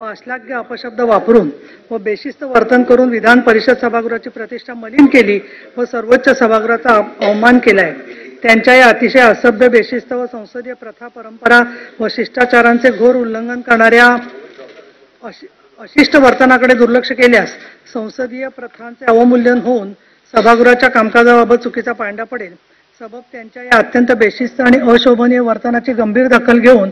अश्लाघ्य अपशब्द वापरून व बेशिस्त वर्तन करून विधान परिषद सभागृहाची प्रतिष्ठा मलिन केली व सर्वोच्च सभागृहाचा अवमान केलाय। त्यांच्या या अतिशय असभ्य, बेशिस्त व संसदीय प्रथा, परंपरा व शिष्टाचारांचे घोर उल्लंघन करणाऱ्या अशिष्ट वर्तनाकडे दुर्लक्ष केल्यास संसदीय प्रथांचे अवमूल्यन होऊन सभागृहाच्या कामकाजाबाबत चुकीचा पांडा पडेल। सबब त्यांच्या या अत्यंत बेशिस्त आणि अशोभनीय वर्तनाची गंभीर दखल घेऊन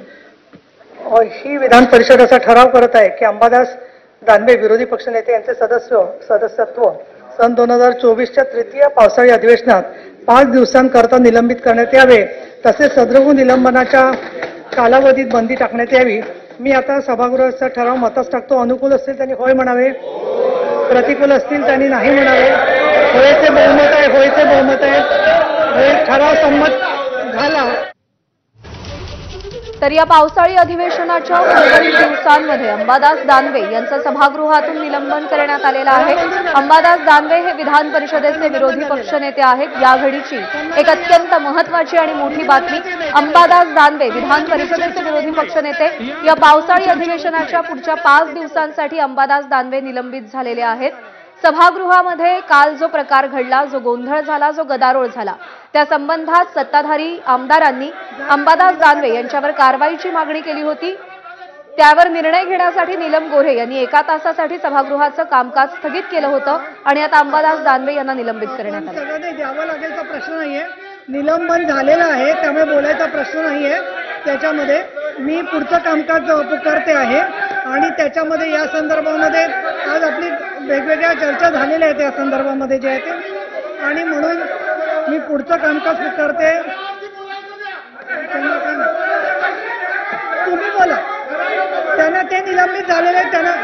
ही विधान परिषद असा ठराव करत आहे की अंबादास दानवे विरोधी पक्षनेते यांचे सदस्यत्व सन 2024च्या तृतीय पावसाळी अधिवेशनात 5 दिवसांकरता निलंबित करण्यात यावे, तसेच सदृह निलंबनाच्या कालावधीत बंदी टाकण्यात यावी। मी आता सभागृहाचा ठराव मतास टाकतो। अनुकूल असतील त्यांनी होय म्हणावे, प्रतिकूल असतील त्यांनी नाही म्हणावे। होयचे बहुमत आहे, होयचे बहुमत आहे, होय ठराव संमत झाला। तर या पावसाळी अधिवेशनाच्या उर्वरित दिवसांमध्ये अंबादास दानवे यांचं सभागृहातून निलंबन करण्यात आलेलं आहे। अंबादास दानवे हे विधान परिषदेचे विरोधी पक्षनेते आहेत। या घडीची एक अत्यंत महत्त्वाची आणि मोठी बातमी, अंबादास दानवे विधान परिषदेचे विरोधी पक्षनेते या पावसाळी अधिवेशनाच्या पुढच्या 5 दिवसांसाठी अंबादास दानवे निलंबित झालेले आहेत। सभागृहामध्ये काल जो प्रकार घडला, जो गोंधळ झाला, जो गदारोळ झाला, त्या संबंधात सत्ताधारी आमदारांनी अंबादास दानवे यांच्यावर कारवाईची मागणी केली होती। त्यावर निर्णय घेण्यासाठी नीलम गोऱ्हे यांनी 1 तासासाठी सभागृहाचं कामकाज स्थगित केलं होतं आणि आता अंबादास दानवे यांना निलंबित करण्यात आलं। सगळं द्यावं लागेलचा प्रश्न नाहीये, निलंबन झालेलं आहे, त्यामुळे बोलायचा प्रश्न नाहीये। त्याच्यामध्ये मी पुढचं कामकाज पुकारते आहे आणि त्याच्यामध्ये या संदर्भामध्ये आज आपली वेगवेगळ्या चर्चा झालेल्या आहेत या संदर्भामध्ये जे आहे ते, आणि म्हणून मी पुढचं कामकाज पुकारते। तुम्ही बोला, त्यांना ते निलंबित झालेले आहेत, त्यांना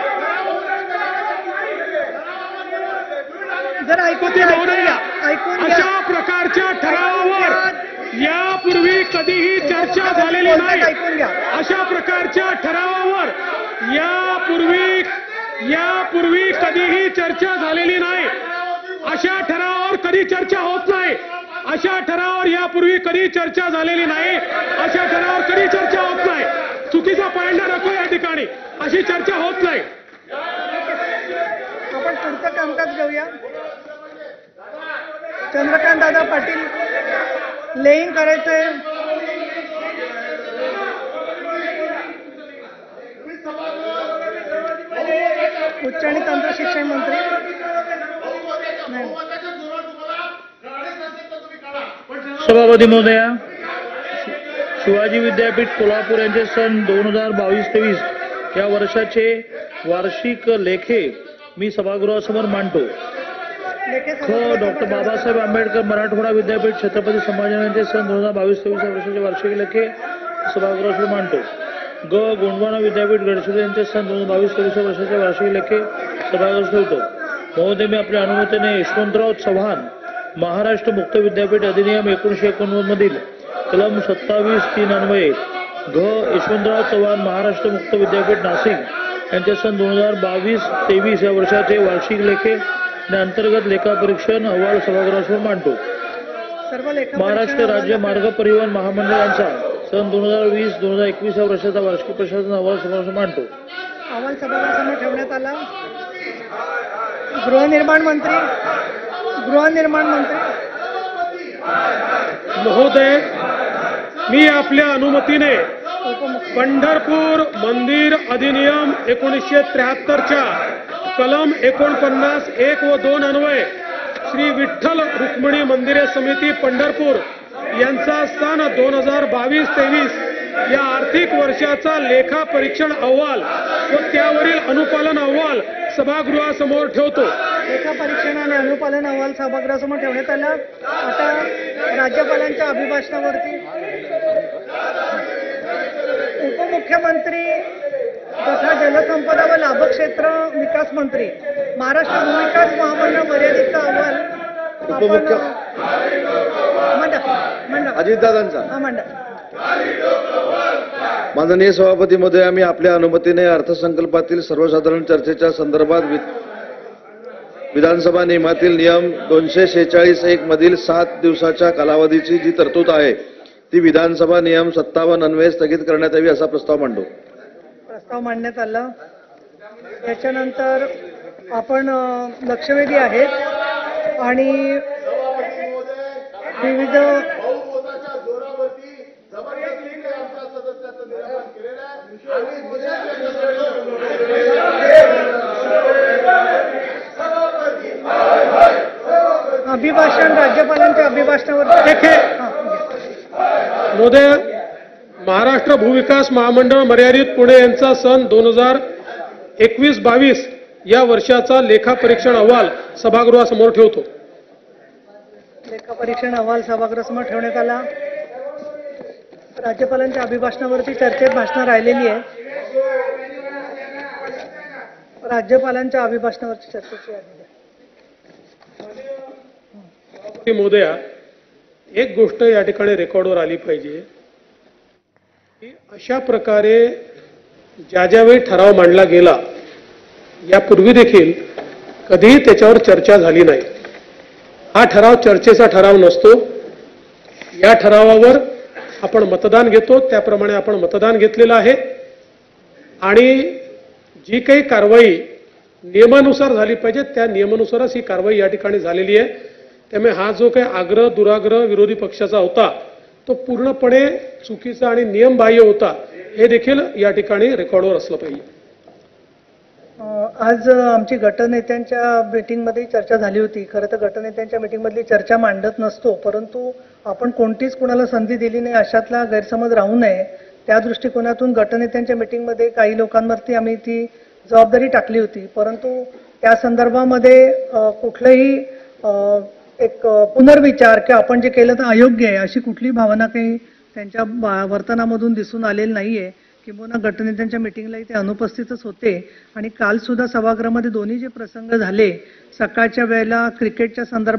जर ऐकून घ्या। अशा प्रकारच्या ठरावावर यापूर्वी कधीही चर्चा झालेली नाही। अशा प्रकारच्या ठरावावर यापूर्वी कधीही चर्चा झालेली नाही। अशा ठरावावर कधी चर्चा होत नाही। अशा ठरावावर यापूर्वी कधी चर्चा झालेली नाही। अशा ठरावावर कधी चर्चा होत नाही। चुकीचा पायंडा नको या ठिकाणी, अशी चर्चा होत नाही। आपण पुढचं कामकाज घेऊया। चंद्रकांत दादा पाटील लेईंग करायचंय। उच्च आणि तंत्र शिक्षण मंत्री सभापती महोदया, शिवाजी विद्यापीठ कोल्हापूर यांचे सन 2022-23 या वर्षाचे वार्षिक लेखे मी सभागृहासमोर मांडतो। डॉक्टर बाबासाहेब आंबेडकर मराठवाडा विद्यापीठ छत्रपती संभाजीनगरचे सन 2022-23 या वर्षाचे वार्षिक लेखे सभागृहासमोर मांडतो। गोंडवाना विद्यापीठ गडचिरोली यांचे सन 2022-23 या वर्षाचे वार्षिक लेखे सभागृहात ठेवतो। महोदय, मी आपल्या अनुमतीने यशवंतराव चव्हाण महाराष्ट्र मुक्त विद्यापीठ अधिनियम 1989 मधील कलम 27(3) अन्वये यशवंतराव चव्हाण महाराष्ट्र मुक्त विद्यापीठ नाशिक यांचे सन 2022-23 या वर्षाचे वार्षिक लेखे आणि अंतर्गत लेखापरीक्षण अहवाल सभागृहासमोर मांडतो। महाराष्ट्र राज्य मार्ग परिवहन महामंडळाचा सन 2020-2021 या वर्षाचा वार्षिक प्रशासन अहवाल सभागृहासमोर मांडतो। अहवाल सभागृहासमोर ठेवण्यात आला। गृहनिर्माण मंत्री महोदय, मी आपल्या अनुमतीने पंढरपूर मंदिर अधिनियम 1973च्या कलम 49(1) व 2 अन्वये श्री विठ्ठल रुक्मिणी मंदिरे समिती पंढरपूर यांचा सन 2022-23 या आर्थिक वर्षाचा लेखा परीक्षण अहवाल व त्यावरील अनुपालन अहवाल सभागृहासमोर ठेवतो। लेखा परीक्षण आणि अनुपालन अहवाल सभागृहासमोर ठेवण्यात आला। आता राज्यपालांच्या अभिभाषणावरती उपमुख्यमंत्री तथा जलसंपदा व लाभक्षेत्र विकास मंत्री महाराष्ट्र भूविकास महामंडळ मर्यादितचा अहवाल अजितदादांचा मंडळ। माननीय सभापती महोदय, आम्ही आपल्या अनुमतीने अर्थसंकल्पातील सर्वसाधारण चर्चेच्या संदर्भात विधानसभा नियमातील नियम 246(1) मधील 7 दिवसाच्या कालावधीची जी तरतूद आहे ती विधानसभा नियम 57 अन्वये स्थगित करण्यात यावी असा प्रस्ताव मांडतो। प्रस्ताव मांडण्यात आला। याच्यानंतर आपण लक्षवेधी आहेत आणि विविध अभिभाषण राज्यपालांच्या अभिभाषणावर महोदय, महाराष्ट्र भूविकास महामंडळ मर्यादित पुणे यांचा सन 2021-22 या वर्षाचा लेखापरीक्षण अहवाल सभागृहासमोर ठेवतो. लेखापरीक्षण अहवाल सभागृहासमोर ठेवण्यात आला. राज्यपालांच्या अभिभाषणावरती चर्चेत भाषणं राहिलेली आहे. राज्यपालांच्या अभिभाषणावरची चर्चेची महोदया, एक गोष्ट या ठिकाणी रेकॉर्डवर आली पाहिजे की अशा प्रकारे ज्यावेळी ठराव मांडला गेला यापूर्वी देखील कधीही त्याच्यावर चर्चा झाली नाही. हा ठराव चर्चेचा ठराव नसतो. या ठरावावर आपण मतदान घेतो, त्याप्रमाणे आपण मतदान घेतलेलं आहे आणि जी काही कारवाई नियमानुसार झाली पाहिजे त्या नियमानुसारच ही कारवाई या ठिकाणी झालेली आहे. त्यामुळे हा जो काही आग्रह दुराग्रह विरोधी पक्षाचा होता तो पूर्णपणे चुकीचा आणि नियमबाह्य होता, हे देखील या ठिकाणी रेकॉर्डवर असलं पाहिजे. आज आमची गटनेत्यांच्या मीटिंगमध्ये चर्चा झाली होती. खरं तर गटनेत्यांच्या मीटिंगमधली चर्चा मांडत नसतो, परंतु आपण कोणतीच कुणाला संधी दिली नाही अशातला गैरसमज राहू नये त्या दृष्टिकोनातून गटनेत्यांच्या मीटिंगमध्ये काही लोकांवरती आम्ही ती जबाबदारी टाकली होती. परंतु त्या संदर्भामध्ये कुठलंही एक पुनर्विचार की आपण जे केलं तर अयोग्य आहे अशी कुठली भावना काही त्यांच्या वर्तनामधून दिसून आलेली नाहीये. किंबहुना गटनेत्यांच्या मीटिंगलाही ते अनुपस्थितच होते आणि काल सुद्धा सभागृहामध्ये दोन्ही जे प्रसंग झाले, सकाळच्या वेळेला क्रिकेटच्या संदर्भात